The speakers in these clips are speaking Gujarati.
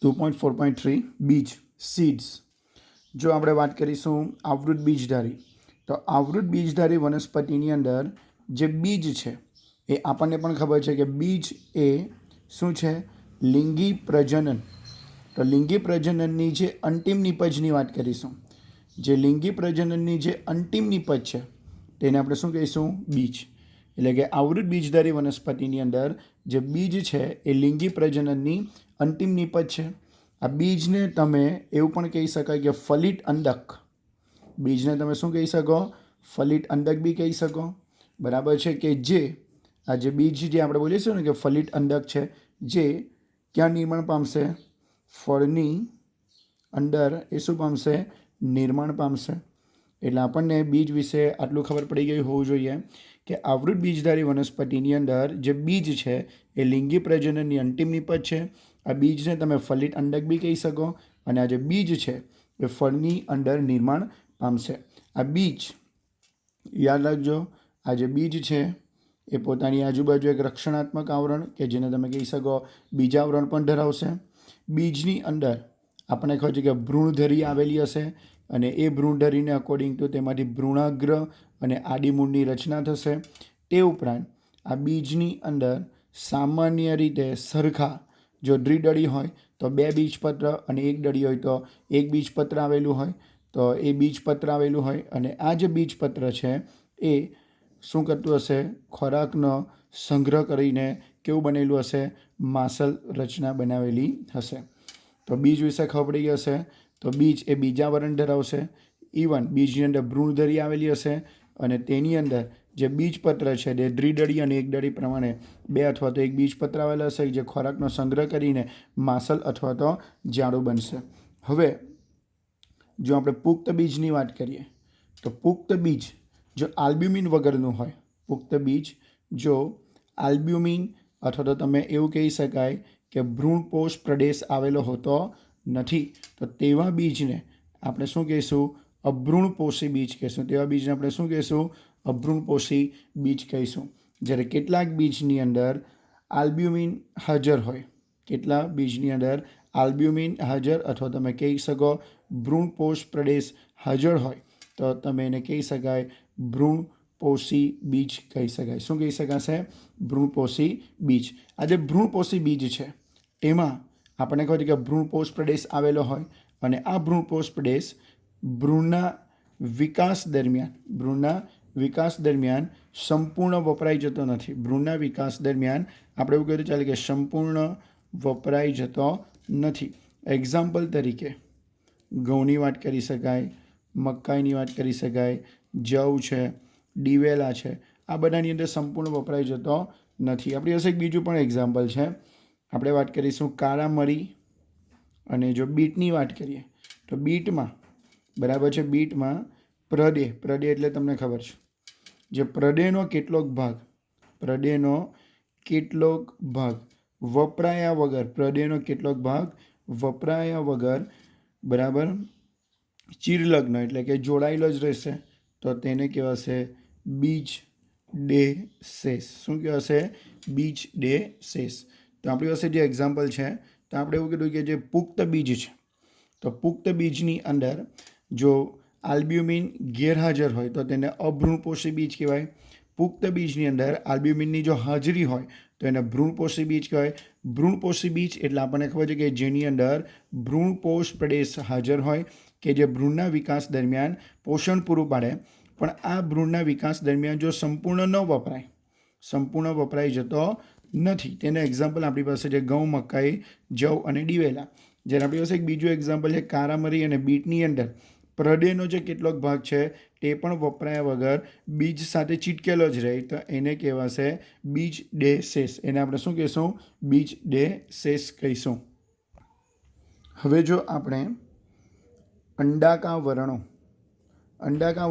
2.4.3 બીજ સીડ્સ. જો આપણે વાત કરીશું આવૃત બીજધારી, તો આવૃત બીજધારી વનસ્પતિની અંદર જે બીજ છે એ આપણને પણ ખબર છે કે બીજ એ શું છે? લિંગી પ્રજનન. તો લિંગી પ્રજનનની જે અંતિમ નિપજની વાત કરીશું, જે લિંગી પ્રજનનની જે અંતિમ નિપજ છે તેને આપણે શું કહીશું? બીજ. એટલે કે આવૃત બીજધારી વનસ્પતિની અંદર જે બીજ છે એ લિંગી પ્રજનનની અંતિમ નિપજ છે. આ બીજને તમે એવું પણ કહી શકાય કે ફલિત અંડક. બીજને તમે શું કહી શકો? ફલિત અંડક બી કહી શકો. બરાબર છે? કે જે આ જે બીજ જે આપણે બોલીશું ને કે ફલિત અંડક છે, જે ક્યાં નિર્માણ પામશે? ફળની અંદર એ શું પામશે? નિર્માણ પામશે. એટલે આપણને બીજ વિશે આટલું ખબર પડી ગયું હોવું જોઈએ કે આવૃત બીજધારી વનસ્પતિની અંદર જે બીજ છે એ લિંગી પ્રજનનની અંતિમ નિપજ છે. આ બીજને તમે ફલિત અંડક બી કહી શકો, અને આ જે બીજ છે એ ફળની અંદર નિર્માણ પામશે. આ બીજ યાદ રાખજો, આ જે બીજ છે એ પોતાની આજુબાજુ એક રક્ષણાત્મક આવરણ કે જેને તમે કહી શકો બીજાવરણ પણ ધરાવશે. બીજની અંદર આપણે ખબર છે કે ભ્રૂણધરી આવેલી હશે, અને એ ભ્રૂણધરીને અકોર્ડિંગ ટુ તેમાંથી ભ્રૂણાગ્ર અને આદિમૂળની રચના થશે. તે ઉપરાંત આ બીજની અંદર સામાન્ય રીતે સરખા, જો દ્વિદળી હોય તો 2 બીજપત્ર, અને એક દળી હોય તો 1 બીજપત્ર આવેલું હોય, તો એ બીજપત્ર આવેલું હોય. અને આ જે બીજપત્ર છે એ શું કરતું હશે? ખોરાકનો સંગ્રહ કરીને કેવું બનેલું હશે? માસલ રચના બનાવેલી હશે. તો બીજ વિશે ખબર પડી ગઈ હશે. તો બીજ એ બીજાવરણ ધરાવશે. ઇવન બીજની અંદર ભ્રૂણધરી આવેલી હશે, અને તેની અંદર જે બીજપત્ર છે તે દ્વિદળી અને એકદળી પ્રમાણે 2 અથવા તો 1 બીજપત્ર આવેલા હશે, જે ખોરાકનો સંગ્રહ કરીને માસલ અથવા તો જાડું બનશે. હવે જો આપણે પુખ્ત બીજની વાત કરીએ, તો પુખ્ત બીજ જો આલ્બ્યુમિન વગરનું હોય, પુખ્ત બીજ જો આલ્બ્યુમિન અથવા તો તમે એવું કહી શકાય કે ભ્રૂણપોષ પ્રદેશ આવેલો હોતો નથી, તો તેવા બીજને આપણે શું કહીશું? અભ્રૂણપોષી બીજ કહીશું. તેવા બીજને આપણે શું કહીશું? અભ્રૂણપોષી બીજ કહીશું. જ્યારે કેટલાક બીજની અંદર આલ્બ્યુમિન હાજર હોય, કેટલા બીજની અંદર આલ્બ્યુમિન હાજર અથવા તમે કહી શકો ભ્રૂણપોષ પ્રદેશ હાજર હોય, તો તમે એને કહી શકાય ભ્રૂણપોષી બીજ કહી શકાય. શું કહી શકાશે? ભ્રૂણપોષી બીજ. આ જે ભ્રૂણપોષી બીજ છે એમાં આપણને ખબર છે કે ભ્રૂણપોષ પ્રદેશ આવેલો હોય, અને આ ભ્રૂણપોષ પ્રદેશ ભ્રૂણના વિકાસ દરમિયાન સંપૂર્ણ વપરાઈ જતો નથી. ભ્રૂણના વિકાસ દરમિયાન આપણે એવું કહીએ ચાલે કે સંપૂર્ણ વપરાઈ જતો નથી. એક્ઝામ્પલ તરીકે ઘઉંની વાત કરી શકાય, મકાઈની વાત કરી શકાય, જવ છે, દિવેલા છે, આ બધાની અંદર સંપૂર્ણ વપરાઈ જતો નથી. આપણી પાસે એક બીજું પણ એક્ઝામ્પલ છે. આપણે વાત કરીશું કાળા મરી, અને જો બીટની વાત કરીએ તો બીટમાં, બરાબર છે, બીટમાં પ્રદે એટલે તમને ખબર છે, જે પ્રદેનો કેટલોક ભાગ વપરાયા વગર, પ્રદેનો કેટલોક ભાગ વપરાયા વગર, બરાબર, ચિરલગ્ન એટલે કે જોડાયેલો જ રહેશે, તો તેને કહેવાશે બીજ ડે શેષ. શું કહેવાશે? બીજ ડે શેષ. તો આપણી પાસે જે એક્ઝામ્પલ છે, તો આપણે એવું કીધું કે જે પુખ્ત બીજ છે, તો પુખ્ત બીજની અંદર જો આલ્બ્યુમિન ગેરહાજર હોય તો તેને અભ્રૂણપોષી બીજ કહેવાય. પુખ્ત બીજની અંદર આલ્બ્યુમિનની જો હાજરી હોય તો એને ભ્રૂણપોષી બીજ કહેવાય. ભ્રૂણપોષી બીજ એટલે આપણને ખબર છે કે જેની અંદર ભ્રૂણપોષ પ્રદેશ હાજર હોય, કે જે ભ્રૂણના વિકાસ દરમિયાન પોષણ પૂરું પાડે, પણ આ ભ્રૂણના વિકાસ દરમિયાન જો સંપૂર્ણ વપરાઈ જતો નથી. તેને એક્ઝામ્પલ આપણી પાસે છે ઘઉં, મકાઈ, જવ અને દિવેલા. જ્યારે આપણી પાસે એક બીજું એક્ઝામ્પલ છે કાળા મરી અને બીટની અંદર પ્રદેનો જે કેટલોક ભાગ છે તે પણ વપરાયા વગર બીજ સાથે ચીટકેલો જ રહે, તો એને કહેવાશે બીજ ડે શેષ. એને આપણે શું કહીશું? બીજ ડે શેષ કહીશું. હવે જો આપણે અંડાકાર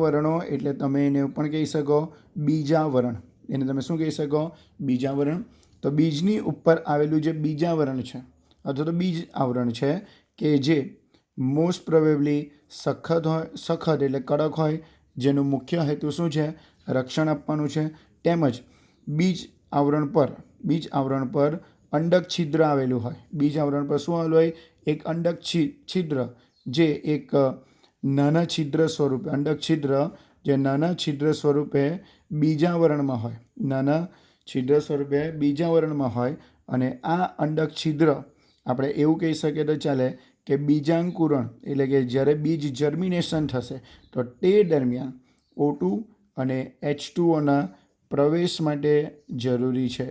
વર્ણો એટલે તમે એને પણ કહી શકો બીજાવરણ. એને તમે શું કહી શકો? બીજાવરણ. તો બીજની ઉપર આવેલું જે બીજાવરણ છે અથવા તો બીજ આવરણ છે, કે જે મોસ્ટ પ્રોબેબલી સખત એટલે કડક હોય, જેનો મુખ્ય હેતુ શું છે? રક્ષણ આપવાનું છે. તેમજ બીજ આવરણ પર અંડક છિદ્ર આવેલું હોય, બીજ આવરણ પર શું આવેલું હોય? એક અંડક છિદ્ર, જે એક નાના છિદ્ર સ્વરૂપે, અંડક છિદ્ર જે નાના છિદ્ર સ્વરૂપે બીજાવરણમાં હોય, નાના છિદ્ર સ્વરૂપે બીજાવરણમાં હોય. અને આ અંડક છિદ્ર આપણે એવું કહી શકીએ તો ચાલે કે બીજાંકુરણ, એટલે કે જ્યારે બીજ જર્મિનેશન થશે તો તે દરમિયાન O2 અને H2Oના પ્રવેશ માટે જરૂરી છે.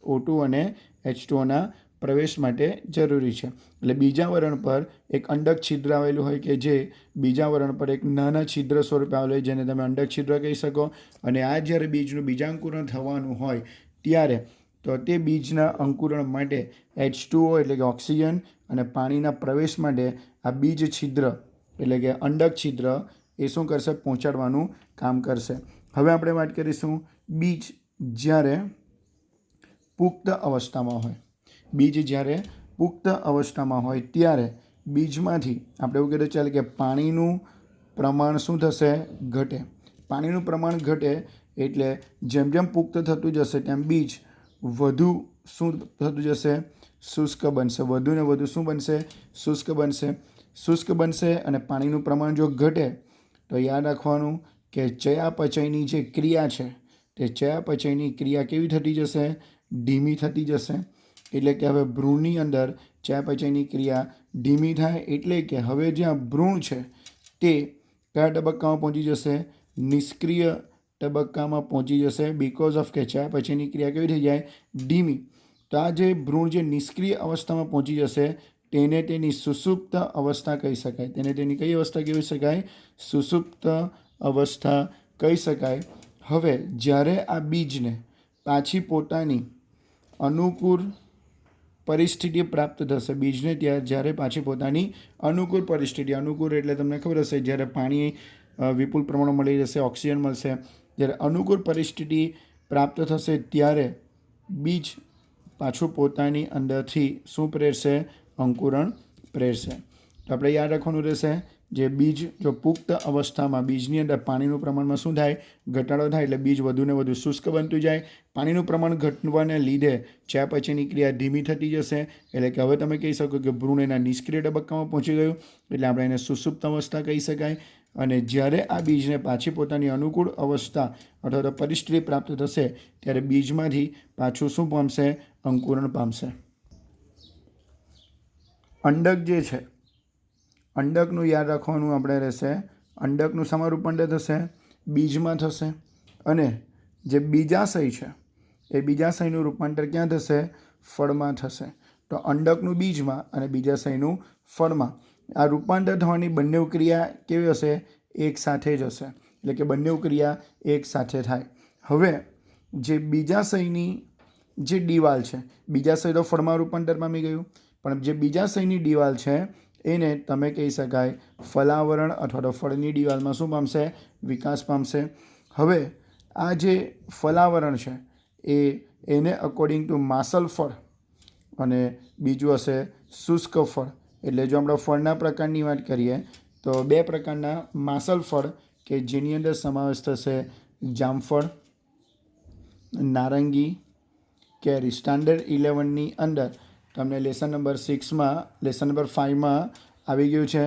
O2 અને H2Oના પ્રવેશ માટે જરૂરી છે. એટલે બીજાવરણ પર એક અંડક છિદ્ર આવેલું હોય કે જે બીજાવરણ પર એક નાના છિદ્ર સ્વરૂપે આવેલું હોય, જેને તમે અંડક છિદ્ર કહી શકો. અને આ જ્યારે બીજનું બીજાંકુરણ થવાનું હોય ત્યારે તો તે બીજના અંકુરણ માટે H2O એટલે કે ઓક્સિજન અને પાણીના પ્રવેશ માટે આ બીજ છિદ્ર એટલે કે અંડક છિદ્ર એ શું કરશે? પહોંચાડવાનું કામ કરશે. હવે આપણે વાત કરીશું બીજ જ્યારે પુખ્ત અવસ્થામાં હોય. બીજ જ્યારે પુખ્ત અવસ્થામાં હોય ત્યારે બીજમાંથી આપણે એવું કહીએ ચાલે કે પાણીનું પ્રમાણ શું થશે? ઘટે. પાણીનું પ્રમાણ ઘટે એટલે જેમ જેમ પુખ્ત થતું જશે તેમ બીજ વધુ શું થતું જશે? શુષ્ક બનશે. વધુ ને વધુ શું બનશે? શુષ્ક બનશે. શુષ્ક બનશે અને પાણીનું પ્રમાણ જો ઘટે તો યાદ રાખવાનું કે ચયાપચયની જે ક્રિયા છે તે ચયાપચયની ક્રિયા કેવી થતી જશે? ધીમી થતી જશે. એટલે કે હવે ભ્રૂણની અંદર ચયાપચયની ક્રિયા ધીમી થાય એટલે કે હવે જ્યાં ભ્રૂણ છે તે કયા તબક્કામાં પહોંચી જશે? નિષ્ક્રિય તબક્કામાં પહોંચી જશે. બીકોઝ ઓફ કે ચયાપચયની ક્રિયા કેવી થઈ જાય? ધીમી. તો આ જે ભ્રૂણ જે નિષ્ક્રિય અવસ્થામાં પહોંચી જશે તેને તેની સુષુપ્ત અવસ્થા કહી શકાય. તેને તેની કઈ અવસ્થા કહી શકાય? સુષુપ્ત અવસ્થા કહી શકાય. હવે જ્યારે આ બીજને પાછી પોતાની અનુકૂળ પરિસ્થિતિ પ્રાપ્ત થશે, બીજને જ્યારે પાછી પોતાની અનુકૂળ પરિસ્થિતિ, અનુકૂળ એટલે તમને ખબર હશે જ્યારે પાણી વિપુલ પ્રમાણમાં મળી જશે, ઓક્સિજન મળશે, જ્યારે અનુકૂળ પરિસ્થિતિ પ્રાપ્ત થશે ત્યારે બીજ પાછું પોતાની અંદરથી શું પ્રેરશે? અંકુરણ પ્રેરશે. તો આપણે યાદ રાખવાનું રહેશે જે બીજ જો પુખ્ત અવસ્થામાં બીજની અંદર પાણીનું પ્રમાણમાં શું થાય? ઘટાડો થાય એટલે બીજ વધુ ને વધુ શુષ્ક બનતું જાય. પાણીનું પ્રમાણ ઘટવાને લીધે ચયાપચયની ક્રિયા ધીમી થતી જશે. એટલે કે હવે તમે કહી શકો કે ભ્રૂણ એના નિષ્ક્રિય તબક્કામાં પહોંચી ગયું એટલે આપણે એને સુષુપ્ત અવસ્થા કહી શકાય. અને જ્યારે આ બીજને પાછી પોતાની અનુકૂળ અવસ્થા અથવા તો પરિસ્થિતિ પ્રાપ્ત થશે ત્યારે બીજમાંથી પાછું શું પામશે? અંકુરણ પામશે. અંડક જે છે, અંડકનું યાદ રાખવાનું આપણે રહેશે. અંડકનું શામાં રૂપાંતર થશે? બીજમાં થશે. અને જે બીજાશય છે એ બીજાશયનું રૂપાંતર ક્યાં થશે? ફળમાં થશે. તો અંડકનું બીજમાં અને બીજાશયનું ફળમાં આ રૂપાંતર થવાની બંને ક્રિયા કેવી હશે? એક સાથે જ હશે. એટલે કે બંને ક્રિયા એક સાથે થાય. હવે જે બીજાશયની જે દિવાલ છે, બીજાશય તો ફળમાં રૂપાંતર પામી ગયું, પણ જે બીજાશયની દિવાલ છે એને તમે કહી શકાય ફલાવરણ અથવા તો ફળની દિવાલમાં શું પામશે? વિકાસ પામશે. હવે આ જે ફલાવરણ છે એને અકોર્ડિંગ ટુ માસલ ફળ અને બીજું હશે શુષ્ક ફળ. એટલે જો આપણે ફળના પ્રકારની વાત કરીએ તો બે પ્રકારના માસલ ફળ કે જેની અંદર સમાવેશ થશે જામફળ, નારંગી, કેરી. સ્ટાન્ડર્ડ 11ની અંદર તમને લેસન નંબર 6માં, લેસન નંબર 5માં આવી ગયું છે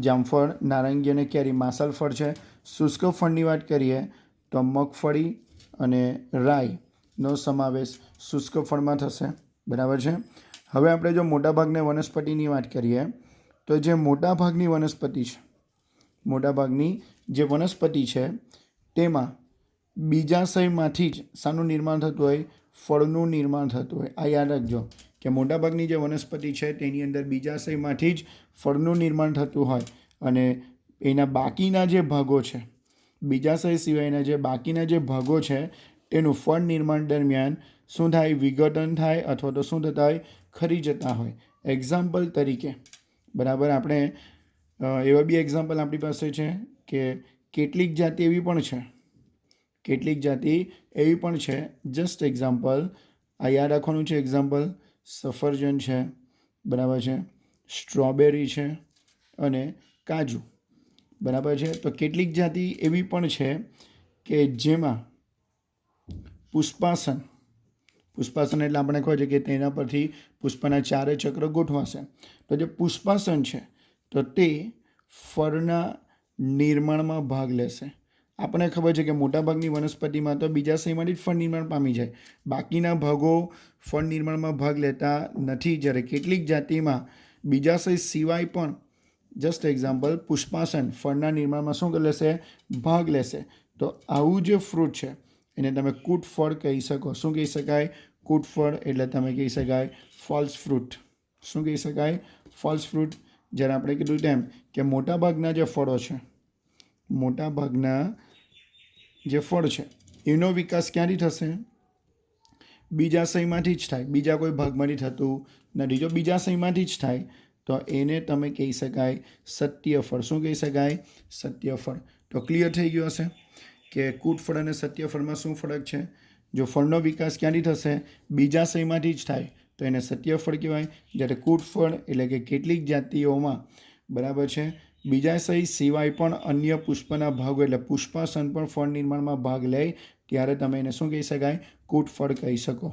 જામફળ, નારંગી અને કેરી માસલ ફળ છે. શુષ્ક ફળની વાત કરીએ તો મગફળી અને રાઈનો સમાવેશ શુષ્ક ફળમાં થશે. બરાબર છે. હવે આપણે જો મોટાભાગની વનસ્પતિની વાત કરીએ તો જે મોટાભાગની વનસ્પતિ છે, મોટાભાગની જે વનસ્પતિ છે તેમાં બીજાશયમાંથી જ શાનું નિર્માણ થતું હોય? ફળનું નિર્માણ થતું હોય. આ યાદ રાખજો કે મોટાભાગની જે વનસ્પતિ છે તેની અંદર બીજાશયમાંથી જ ફળનું નિર્માણ થતું હોય અને એના બાકીના જે ભાગો છે, બીજાશય સિવાયના જે બાકીના જે ભાગો છે તેનું ફળ નિર્માણ દરમિયાન શું થાય? વિઘટન થાય અથવા તો શું થતા હોય? ખરી જતા હોય. એક્ઝામ્પલ તરીકે, બરાબર, આપણે એવા બી એક્ઝામ્પલ આપણી પાસે છે કે કેટલીક જાતિ એવી પણ છે, કેટલીક જાતિ એવી પણ છે, જસ્ટ એક્ઝામ્પલ આ યાદ રાખવાનું છે. એક્ઝામ્પલ સફરજન છે, બરાબર છે, સ્ટ્રોબેરી છે અને કાજુ, બરાબર છે. તો કેટલીક જાતિ એવી પણ છે કે જેમાં પુષ્પાસન પુષ્પાસન એટલે આપણે ખબર છે કે તેના પરથી પુષ્પના 4 ચક્ર ગોઠવાશે. તો જે પુષ્પાસન છે તો તે ફળના નિર્માણમાં ભાગ લેશે. આપણને ખબર છે કે મોટાભાગની વનસ્પતિમાં તો બીજાશયમાંથી જ ફળ નિર્માણ પામી જાય, બાકીના ભાગો ફળ નિર્માણમાં ભાગ લેતા નથી. જ્યારે કેટલીક જાતિમાં બીજાશય સિવાય પણ જસ્ટ એક્ઝામ્પલ પુષ્પાસન ફળના નિર્માણમાં શું કરી લેશે? ભાગ લેશે. તો આવું જે ફ્રૂટ છે એને તમે કૂટ ફળ કહી શકો. શું કહી શકાય? કૂટ ફળ એટલે તમે કહી શકાય ફોલ્સ ફ્રૂટ. શું કહી શકાય? False fruit. જ્યારે આપણે કીધું તેમ કે મોટાભાગના જે ફળો છે, મોટાભાગના જે ફળ છે એનો વિકાસ ક્યાંથી થશે? બીજાશયમાંથી જ થાય, બીજા કોઈ ભાગમાંથી થતું નથી. જો બીજાશયમાંથી જ થાય તો એને તમે કહી શકાય સત્યફળ. શું કહી શકાય? સત્યફળ. તો ક્લિયર થઈ ગયું હશે કે કૂટફળ અને સત્યફળમાં શું ફરક છે. જો ફળનો વિકાસ ક્યાંથી થશે? બીજાશયમાંથી જ થાય તો એને સત્યફળ કહેવાય. જ્યારે કૂટફળ એટલે કે કેટલીક જાતિઓમાં બરાબર છે બીજાશય સિવાય પણ અન્ય પુષ્પના ભાગો એટલે પુષ્પાસન પણ ફળ નિર્માણમાં ભાગ લે ત્યારે તમે એને શું કહી શકાય? કૂટફળ કહી શકો.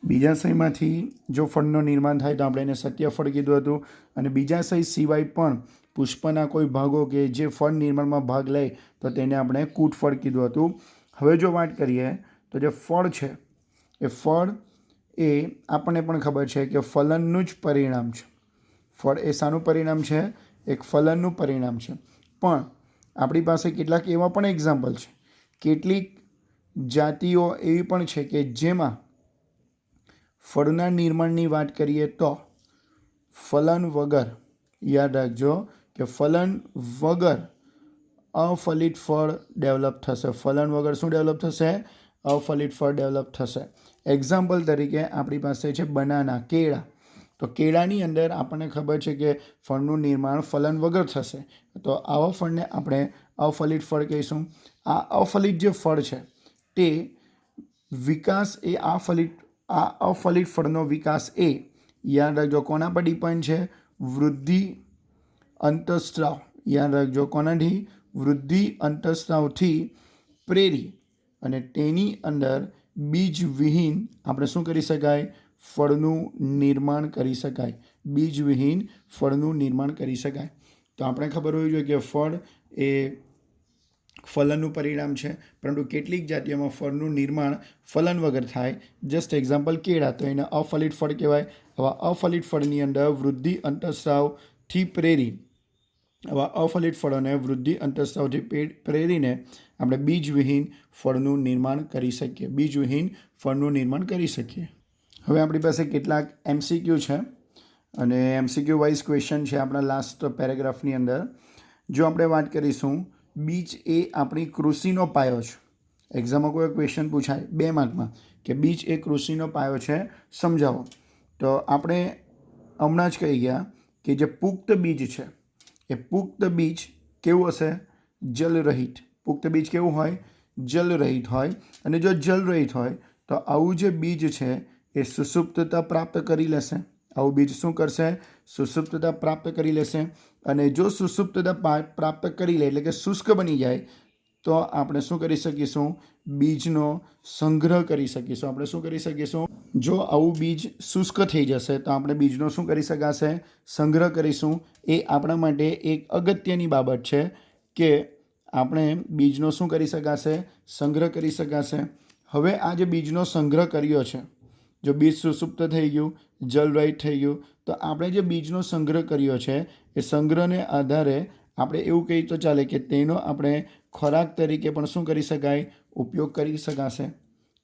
બીજાશયમાંથી જો ફળનું નિર્માણ થાય તો આપણે એને સત્યફળ કીધું હતું. અને બીજાશય સિવાય પણ પુષ્પના કોઈ ભાગો કે જે ફળ નિર્માણમાં ભાગ લે તો તેને આપણે કૂટફળ કીધું હતું. હવે જો વાત કરીએ તો જે ફળ છે એ ફળ એ આપણને પણ ખબર છે કે ફલનનું જ પરિણામ છે. ફળ એ શાનું પરિણામ છે? એક ફલનનું પરિણામ છે. પણ આપણી પાસે કેટલાક એવા પણ એક્ઝામ્પલ છે, કેટલીક જાતિઓ એવી પણ છે કે જેમાં ફળના નિર્માણની વાત કરીએ તો ફલન વગર, યાદ રાખજો કે ફલન વગર અફલિત ફળ ડેવલપ થશે. ફલન વગર શું ડેવલપ થશે? અફલિત ફળ ડેવલપ થશે. એક્ઝામ્પલ તરીકે આપણી પાસે છે બનાના, કેળા. તો કેળાની અંદર આપણને ખબર છે કે ફળનું નિર્માણ ફલન વગર થશે. તો આવા ફળને આપણે અફલિત ફળ કહીશું. આ અફલિત જે ફળ છે તે વિકાસ એ આ અફલિત ફળનો વિકાસ એ યાદ રાખજો કોના પર ડિપેન્ડ છે? વૃદ્ધિ અંતઃસ્ત્રાવ. યાદ રાખજો કોનાથી? વૃદ્ધિ અંતઃસ્ત્રાવથી પ્રેરી અને તેની અંદર બીજવિહીન આપણે શું કરી શકાય? ફળનું નિર્માણ કરી શકાય. બીજવિહીન ફળનું નિર્માણ કરી શકાય. તો આપણે ખબર હોવી જોઈએ કે ફળ એ ફલનનું પરિણામ છે, પરંતુ કેટલીક જાતિઓમાં ફળનું નિર્માણ ફલન વગર થાય. જસ્ટ એક્ઝામ્પલ કેળા, તો એને અફલિત ફળ કહેવાય. આવા અફલિત ફળની અંદર વૃદ્ધિ અંતઃસ્ત્રાવથી પ્રેરી આવા અફલિત ફળોને વૃદ્ધિ અંતઃસ્ત્રાવથી પ્રેરીને આપણે બીજવિહીન ફળનું નિર્માણ કરી શકીએ. બીજવિહીન ફળનું નિર્માણ કરી શકીએ. હવે આપણી પાસે કેટલાક MCQ છે અને MCQ વાઇઝ ક્વેશ્ચન છે આપણા લાસ્ટ પેરેગ્રાફની અંદર. જો આપણે વાત કરીશું, બીજ એ આપણી કૃષિનો પાયો છે. એક્ઝામમાં કોઈ ક્વેશ્ચન પૂછાય 2 માર્કમાં કે બીજ એ કૃષિનો પાયો છે, સમજાવો. તો આપણે હમણાં જ કહી ગયા કે જે પુખ્ત બીજ છે એ પુખ્ત બીજ કેવું હશે? જલરહિત. પુખ્ત બીજ કેવું હોય? જલરહિત હોય. અને જો જલરહિત હોય તો આવું જે બીજ છે એ સુષુપ્તતા પ્રાપ્ત કરી લેશે. આવું બીજ શું કરશે? સુષુપ્તતા પ્રાપ્ત કરી લેશે. અને જો સુષુપ્તતા પ્રાપ્ત કરી લે એટલે કે શુષ્ક બની જાય તો આપણે શું કરી શકીશું? બીજનો સંગ્રહ કરી શકીશું. આપણે શું કરી શકીશું? જો આવું બીજ શુષ્ક થઈ જશે તો આપણે બીજનો શું કરી શકાશે? સંગ્રહ કરીશું. એ આપણા માટે એક અગત્યની બાબત છે કે આપણે બીજનો શું કરી શકાશે? સંગ્રહ કરી શકાશે. હવે આ જે બીજનો સંગ્રહ કર્યો છે, જો બીજ સુષુપ્ત થઈ ગયું, જલરહિત થઈ ગયું, તો આપણે જે બીજનો સંગ્રહ કર્યો છે એ સંગ્રહને આધારે આપણે એવું કહી તો ચાલે કે તેનો આપણે ખોરાક તરીકે પણ શું કરી શકાય? ઉપયોગ કરી શકાશે.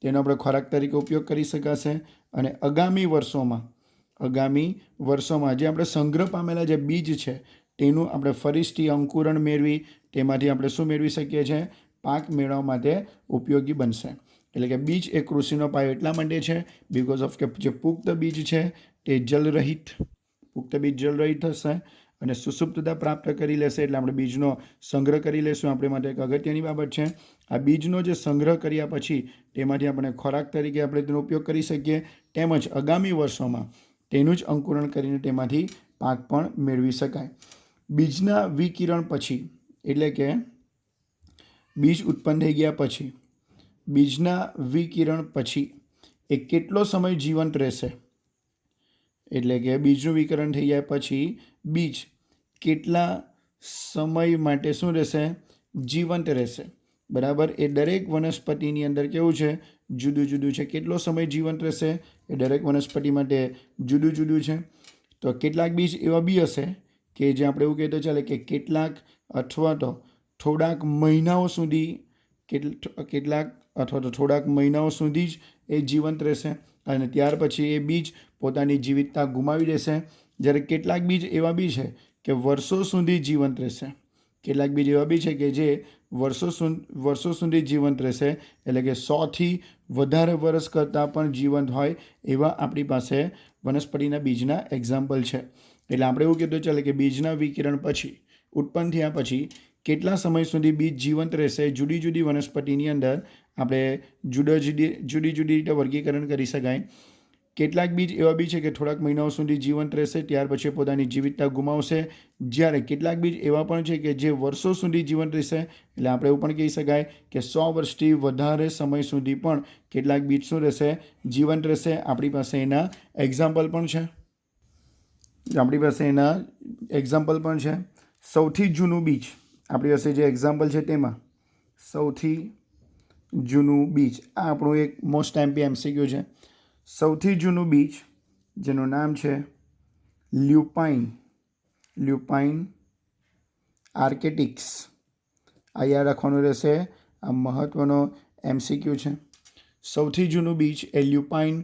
તેનો આપણે ખોરાક તરીકે ઉપયોગ કરી શકાશે. અને આગામી વર્ષોમાં જે આપણે સંગ્રહ પામેલા જે બીજ છે તેનું આપણે ફરીથી અંકુરણ મેળવી તેમાંથી આપણે શું મેળવી શકીએ છીએ? પાક મેળવવા માટે ઉપયોગી બનશે. એટલે કે બીજ એ કૃષિનો પાયો એટલા માટે છે બિકોઝ ઓફ કે જે પુખ્ત બીજ છે તે પુખ્ત બીજ જલરહિત થશે અને સુષુપ્તતા પ્રાપ્ત કરી લેશે. એટલે આપણે બીજનો સંગ્રહ કરી લેશું. આપણે માટે એક અગત્યની બાબત છે. આ બીજનો જે સંગ્રહ કર્યા પછી તેમાંથી આપણે ખોરાક તરીકે આપણે તેનો ઉપયોગ કરી શકીએ. તેમજ આગામી વર્ષોમાં તેનું જ અંકુરણ કરીને તેમાંથી પાક પણ મેળવી શકાય. બીજના વિકિરણ પછી એટલે કે બીજ ઉત્પન્ન થઈ ગયા પછી, બીજના વિકિરણ પછી એ કેટલો સમય જીવંત રહેશે, એટલે કે બીજનું વિકરણ થઈ જાય પછી બીજ કેટલા સમય માટે શું રહેશે, જીવંત રહેશે. બરાબર. એ દરેક વનસ્પતિની અંદર કેવું છે, જુદું જુદું છે. કેટલો સમય જીવંત રહેશે એ દરેક વનસ્પતિ માટે જુદું જુદું છે. તો કેટલાક બીજ એવા બી હશે કે જે આપણે એવું કહીએ તો ચાલે કે કેટલાક અથવા તો થોડાક મહિનાઓ સુધી કેટલાક અથવા તો થોડાક મહિનાઓ સુધી જ એ જીવંત રહેશે અને ત્યાર પછી એ બીજ પોતાની જીવિતતા ગુમાવી દેશે. જ્યારે કેટલાક બીજ એવા બી છે કે વર્ષો સુધી જીવંત રહેશે. કેટલાક બીજ એવા બી છે કે જે વર્ષો સુધી જીવંત રહેશે, એટલે કે 100થી વધારે વર્ષ કરતાં પણ જીવંત હોય એવા આપણી પાસે વનસ્પતિના બીજના એક્ઝામ્પલ છે. એટલે આપણે એવું કીધું ચાલે કે બીજના વિકિરણ પછી ઉત્પન્ન થયા પછી કેટલા સમય સુધી બીજ જીવંત રહેશે, જુદી જુદી વનસ્પતિની અંદર આપણે જુદી જુદી રીતે વર્ગીકરણ કરી શકાય. કેટલાક બીજ એવા બી છે કે થોડાક મહિનાઓ સુધી જીવંત રહેશે, ત્યાર પછી પોતાની જીવિતતા ગુમાવશે. જ્યારે કેટલાક બીજ એવા પણ છે કે જે વર્ષો સુધી જીવંત રહેશે, એટલે આપણે એવું પણ કહી શકાય કે 100 વર્ષથી વધારે સમય સુધી પણ કેટલાક બીજ શું રહેશે, જીવંત રહેશે. આપણી પાસે એના એક્ઝામ્પલ પણ છે. સૌથી જૂનું બીજ આપણી પાસે જે એક્ઝામ્પલ છે તેમાં સૌથી જૂનું બીજ, આ આપણું એક મોસ્ટ એમપી એમસીક્યુ છે. સૌથી જૂનું બીજ જેનું નામ છે લ્યુપાઇન આર્કેટિક્સ. આ યાદ રાખવાનું રહેશે, આ મહત્ત્વનો એમસીક્યુ છે. સૌથી જૂનું બીજ એ લ્યુપાઇન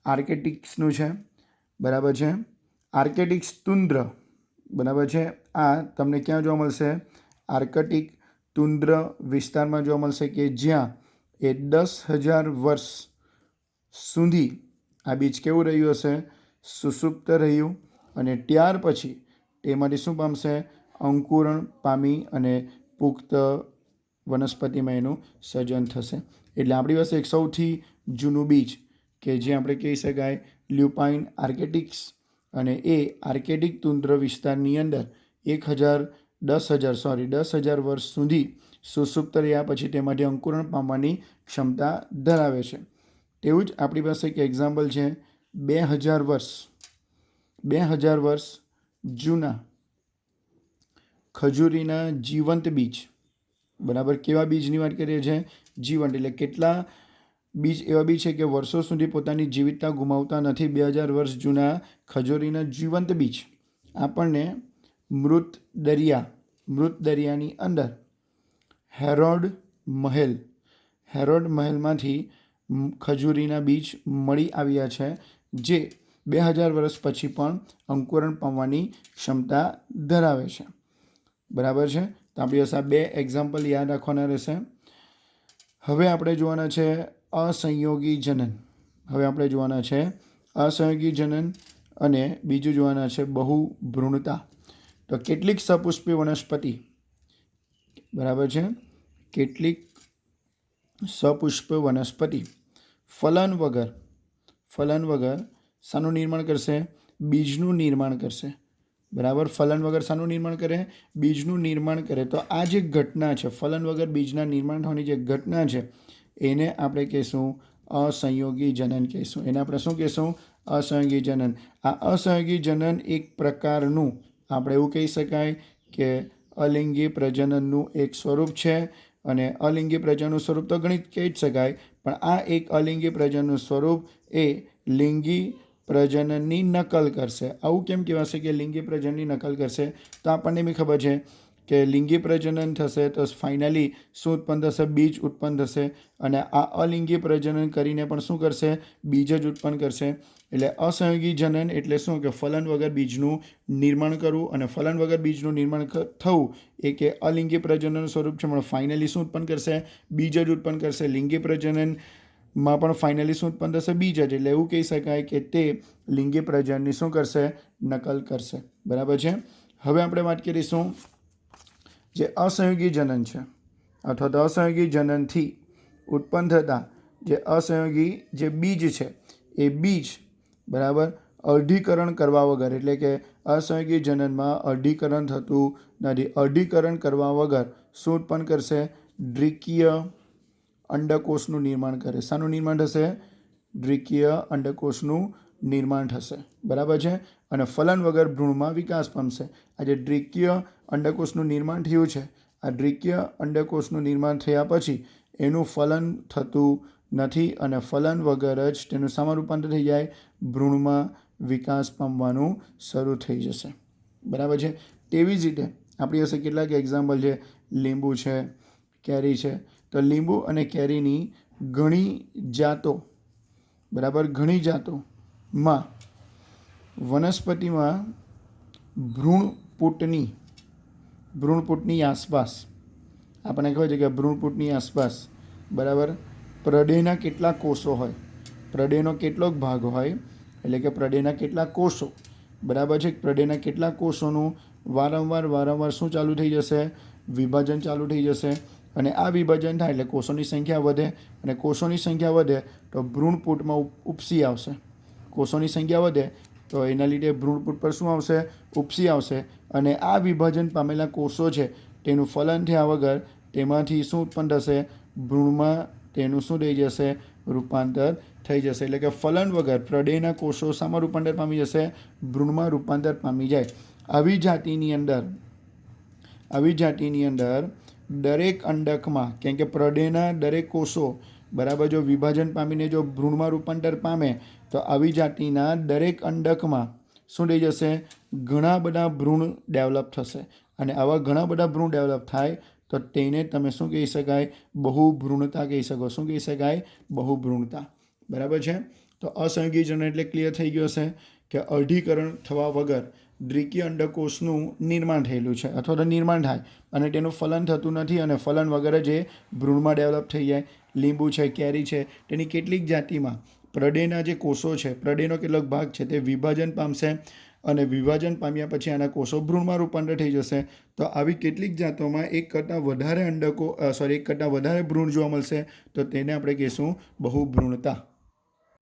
આર્કેટિક્સનું છે. બરાબર છે. આર્કેટિક્સ તુન્દ્ર, બરાબર છે. આ તમને ક્યાં જોવા મળશે, આર્કટિક તુન્દ્ર વિસ્તારમાં જોવા મળશે કે જ્યાં એ 10,000 વર્ષ સુધી આ બીજ કેવું રહ્યું હશે, સુષુપ્ત રહ્યું અને ત્યાર પછી તેમાંથી શું પામશે, અંકુરણ પામી અને પુખ્ત વનસ્પતિમાં એનું સર્જન થશે. એટલે આપણી પાસે એક સૌથી જૂનું બીજ કે જે આપણે કહી શકાય લ્યુપાઇન આર્કેટિક્સ, અને એ આર્કેટિક તુન્દ્ર વિસ્તારની અંદર 10,000 વર્ષ સુધી સુષુપ્ત રહ્યા પછી તેમાંથી અંકુરણ પામવાની ક્ષમતા ધરાવે છે. તેવું જ આપણી પાસે એક એક્ઝામ્પલ છે 2,000 વર્ષ જૂના ખજૂરીના જીવંત બીજ. બરાબર. કેવા બીજની વાત કરીએ છીએ, જીવંત. એટલે કેટલા બીજ એવા બી છે કે વર્ષો સુધી પોતાની જીવિતતા ગુમાવતા નથી. 2,000 વર્ષ જૂના ખજૂરીના જીવંત બીજ આપણને મૃત દરિયાની અંદર હેરોડ મહેલમાંથી ખજૂરીના બીજ મળી આવ્યા છે, જે 2,000 વર્ષ પછી પણ અંકુરણ પામવાની ક્ષમતા ધરાવે છે. બરાબર છે. તો આપણી પાસે આ 2 એક્ઝામ્પલ યાદ રાખવાના રહેશે. હવે આપણે જોવાના છે અસંયોગી જનન અને બીજું જોવાના છે બહુભ્રૂણતા. તો કેટલીક સપુષ્પી વનસ્પતિ, બરાબર છે, કેટલીક સપુષ્પ વનસ્પતિ ફલન વગર શાનું નિર્માણ કરશે, બીજનું નિર્માણ કરશે. બરાબર. ફલન વગર શાનું નિર્માણ કરે, બીજનું નિર્માણ કરે. તો આ જે ઘટના છે, ફલન વગર બીજના નિર્માણ થવાની જે ઘટના છે, એને આપણે કહીશું અસંયોગી જનન કહીશું. એને આપણે શું કહીશું, અસંયોગી જનન. આ અસંયોગી જનન એક પ્રકારનું આપણે એવું કહી શકાય કે અલિંગી પ્રજનનનું એક સ્વરૂપ છે. અને અલિંગી પ્રજનનનું સ્વરૂપ તો ઘણી કહી જ શકાય, પણ આ એક અલિંગી પ્રજનનનું સ્વરૂપ એ લિંગી પ્રજનનની નકલ કરશે. આવું કેમ કહેવાશે કે લિંગી પ્રજનનની નકલ કરશે, તો આપણને બી ખબર છે કે લિંગી પ્રજનન થશે તો ફાઇનલી શું ઉત્પન્ન થશે, બીજ ઉત્પન્ન થશે. અને આ અલિંગી પ્રજનન કરીને પણ શું કરશે, બીજ જ ઉત્પન્ન કરશે. એટલે અસંયોગી જનન એટલે શું કે ફલન વગર બીજનું નિર્માણ કરવું, અને ફલન વગર બીજનું નિર્માણ થવું એ કે અલિંગી પ્રજનનનું સ્વરૂપ છે, પણ ફાઇનલી શું ઉત્પન્ન કરશે, બીજ જ ઉત્પન્ન કરશે. લિંગી પ્રજનનમાં પણ ફાઇનલી શું ઉત્પન્ન થશે, બીજ જ. એટલે એવું કહી શકાય કે તે લિંગી પ્રજનનની શું કરશે, નકલ કરશે. બરાબર છે. હવે આપણે વાત કરીશું જે અસંયોગી જનન છે, અથવા તો અસંયોગી જનનથી ઉત્પન્ન થતા જે અસંયોગી જે બીજ છે, એ બીજ, બરાબર, અર્ધીકરણ કરવા વગર, એટલે કે અસંયોગી જનનમાં અર્ધીકરણ થતું નથી. અર્ધીકરણ કરવા વગર શું ઉત્પન્ન કરશે, દ્વિકીય અંડકોષનું નિર્માણ કરે. શાનું નિર્માણ થશે, દ્વિકીય અંડકોષનું નિર્માણ થશે, બરાબર છે. અને ફલન વગર ભ્રૂણમાં વિકાસ પામશે. આ જે દ્વિકીય અંડકોષનું નિર્માણ થયું છે, આ દ્વિકીય અંડકોષનું નિર્માણ થયા પછી એનું ફલન થતું નથી અને ફલન વગર જ તેનું શામાં રૂપાંતર થઈ જાય? ભ્રૂણમાં વિકાસ પામવાનું શરૂ થઈ જશે, બરાબર છે. તેવી જ રીતે આપણી પાસે કેટલાક એક્ઝામ્પલ છે. લીંબુ છે, કેરી છે. તો લીંબુ અને કેરીની ઘણી જાતો, બરાબર, ઘણી જાતોમાં વનસ્પતિમાં ભ્રૂણપૂટની આસપાસ આપણને ખબર છે કે ભ્રૂણપૂટની આસપાસ, બરાબર, પ્રદેહના કેટલા કોષો હોય, પ્રદેહનો કેટલોક ભાગ હોય, એટલે કે પ્રદેહના કેટલા કોષો, બરાબર છે. પ્રદેહના કેટલા કોષોનું વારંવાર શું ચાલુ થઈ જશે? વિભાજન ચાલુ થઈ જશે. અને આ વિભાજન થાય એટલે કોષોની સંખ્યા વધે, અને કોષોની સંખ્યા વધે તો ભ્રૂણપૂટમાં ઉપસી આવશે. કોષોની સંખ્યા વધે તો એના લીધે ભ્રૂણપૂટ પર શું આવશે? ઉપસી આવશે. અને આ વિભાજન પામેલા કોષો છે તેનું ફલન થયા વગર તેમાંથી શું ઉત્પન્ન થશે? ભ્રૂણમાં તેનું શું થઈ જશે? રૂપાંતર થઈ જશે. એટલે કે ફલન વગર પ્રદેહના કોષો શામાં રૂપાંતર પામી જશે? ભ્રૂણમાં રૂપાંતર પામી જાય. આવી જાતિની અંદર દરેક અંડકમાં, કેમ કે પ્રદેહના દરેક કોષો, બરાબર, જો વિભાજન પામીને જો ભ્રૂણમાં રૂપાંતર પામે તો આવી જાતિના દરેક અંડકમાં શું થઈ જશે? ઘણા બધા ભ્રૂણ ડેવલપ થશે. અને આવા ઘણા બધા ભ્રૂણ ડેવલપ થાય તો તેને તમે શું કહી શકાય? બહુભ્રૂણતા કહી શકો. શું કહી શકાય? બહુભ્રૂણતા, બરાબર છે. તો અસંયોગીકરણ એટલે ક્લિયર થઈ ગયું હશે કે અર્ધીકરણ થવા વગર દ્વિકીય અંડકોષનું નિર્માણ થયેલું છે અથવા તો નિર્માણ થાય અને તેનું ફલન થતું નથી અને ફલન વગર જ એ ભ્રૂણમાં ડેવલપ થઈ જાય. લીંબુ છે, કેરી છે, તેની કેટલીક જાતિમાં પ્રદેહના જે કોષો છે, પ્રદેહનો કેટલોક ભાગ છે તે વિભાજન પામશે અને વિભાજન પામ્યા પછી આના કોષો ભ્રૂણમાં રૂપાંતર થઈ જશે. તો આવી કેટલીક જાતોમાં એક કરતાં વધારે ભ્રૂણ જોવા મળશે તો તેને આપણે કહીશું બહુભ્રૂણતા.